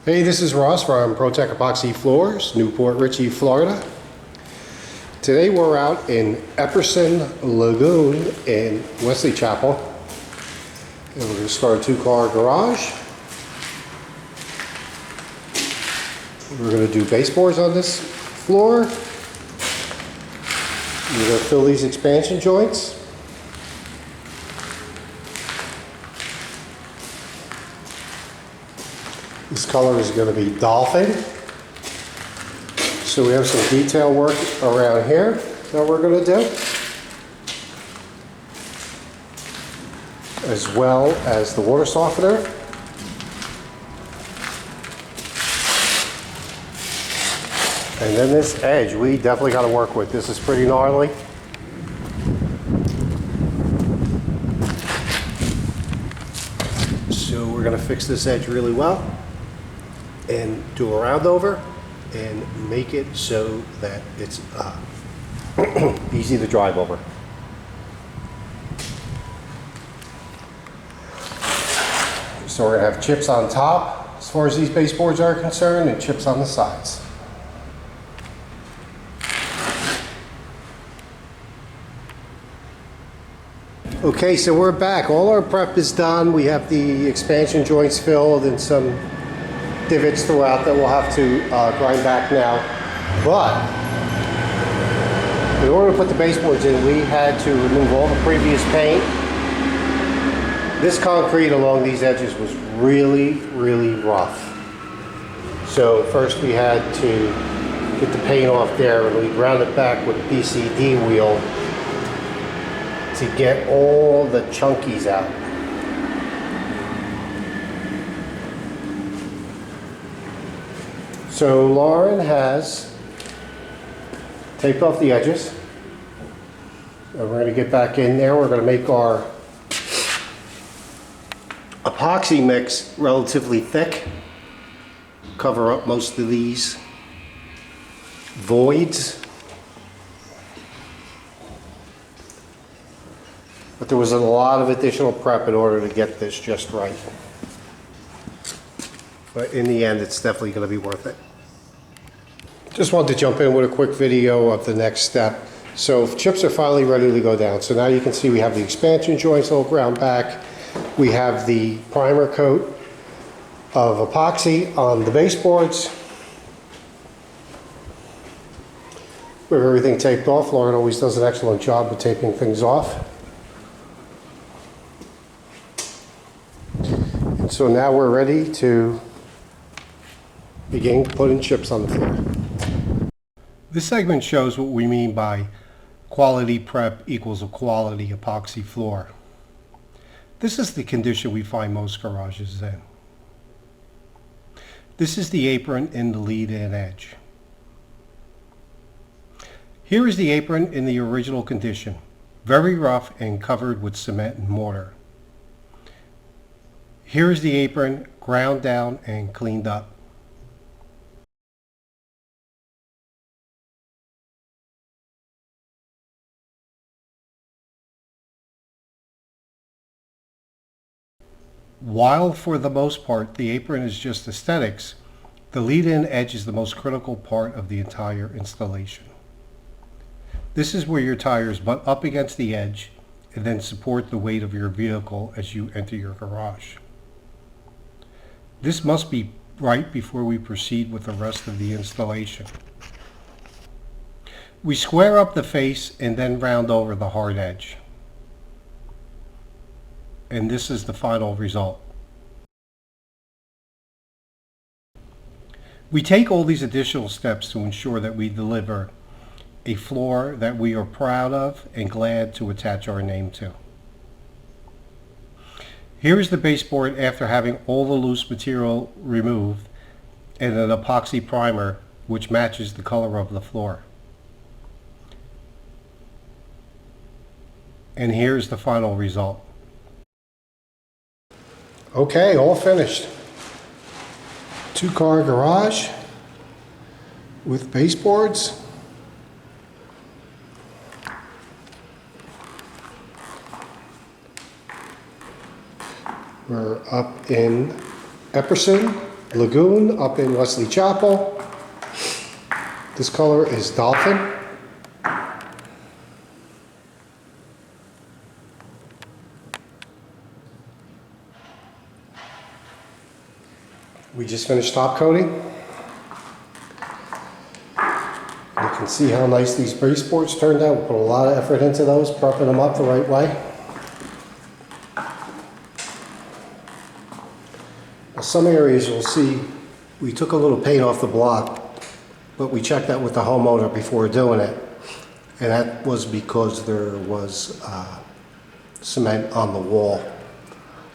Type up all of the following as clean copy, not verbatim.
Hey, this is Ross from ProTech Epoxy Floors, Newport Richey, Florida. Today we're out in Epperson Lagoon in Wesley Chapel. And we're going to start a two-car garage. We're going to do baseboards on this floor. We're going to fill these expansion joints. This color is going to be dolphin. So we have some detail work around here that we're going to do, as well as the water softener. And then this edge, we definitely got to work with. This is pretty gnarly. So we're going to fix this edge really well and do a round over and make it so that it's easy to drive over. So we're going to have chips on top as far as these baseboards are concerned, and chips on the sides. Okay, so we're back. All our prep is done. We have the expansion joints filled and some divots throughout that we'll have to grind back now. But in order to put the baseboards in, we had to remove all the previous paint. This concrete along these edges was really, really rough. So first we had to get the paint off there, and we ground it back with a BCD wheel to get all the chunkies out. So Lauren has taped off the edges, and we're going to get back in there. We're going to make our epoxy mix relatively thick, cover up most of these voids. But there was a lot of additional prep in order to get this just right. But in the end, it's definitely going to be worth it. Just wanted to jump in with a quick video of the next step. So chips are finally ready to go down. So now you can see we have the expansion joints all ground back. We have the primer coat of epoxy on the baseboards. We have everything taped off. Lauren always does an excellent job of taping things off. And so now we're ready to begin putting chips on the floor. This segment shows what we mean by quality prep equals a quality epoxy floor. This is the condition we find most garages in. This is the apron in the lead-in edge. Here is the apron in the original condition, very rough and covered with cement and mortar. Here is the apron ground down and cleaned up. While for the most part the apron is just aesthetics, the lead-in edge is the most critical part of the entire installation. This is where your tires butt up against the edge and then support the weight of your vehicle as you enter your garage. This must be right before we proceed with the rest of the installation. We square up the face and then round over the hard edge. And this is the final result. We take all these additional steps to ensure that we deliver a floor that we are proud of and glad to attach our name to. Here is the baseboard after having all the loose material removed and an epoxy primer which matches the color of the floor. And here's the final result. Okay, all finished. Two-car garage with baseboards. We're up in Epperson Lagoon up in Wesley Chapel. This color is Dolphin. We just finished top coating. You can see how nice these baseboards turned out. We put a lot of effort into those, prepping them up the right way. Now, some areas you'll see we took a little paint off the block, but we checked that with the homeowner before doing it. And that was because there was cement on the wall.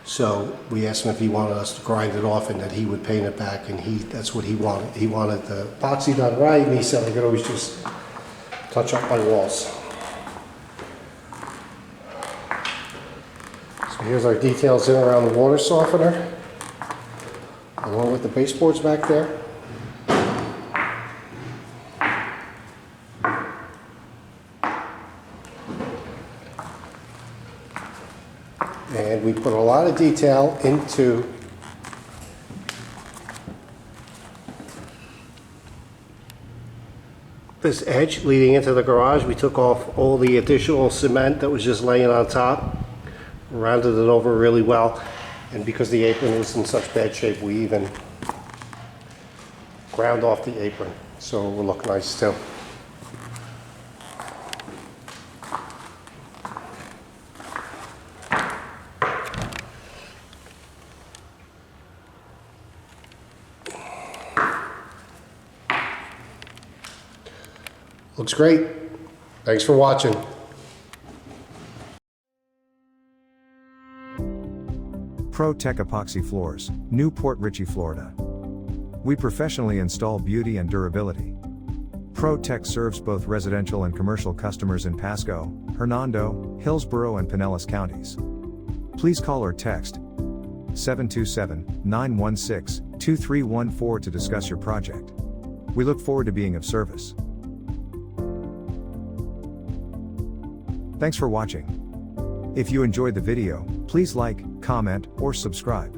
So we asked him if he wanted us to grind it off and that he would paint it back, and that's what he wanted. He wanted the epoxy done right, and he said I could always just touch up my walls. So here's our details in around the water softener, along with the baseboards back there. And we put a lot of detail into this edge leading into the garage. We took off all the additional cement that was just laying on top, rounded it over really well, and because the apron was in such bad shape, we even ground off the apron, so it will look nice too. Looks great. Thanks for watching. Pro-Tech Epoxy Floors, Newport Richey, Florida. We professionally install beauty and durability. Pro-Tech serves both residential and commercial customers in Pasco, Hernando, Hillsborough, and Pinellas counties. Please call or text 727-916-2314 to discuss your project. We look forward to being of service. Thanks for watching. If you enjoyed the video, please like, comment, or subscribe.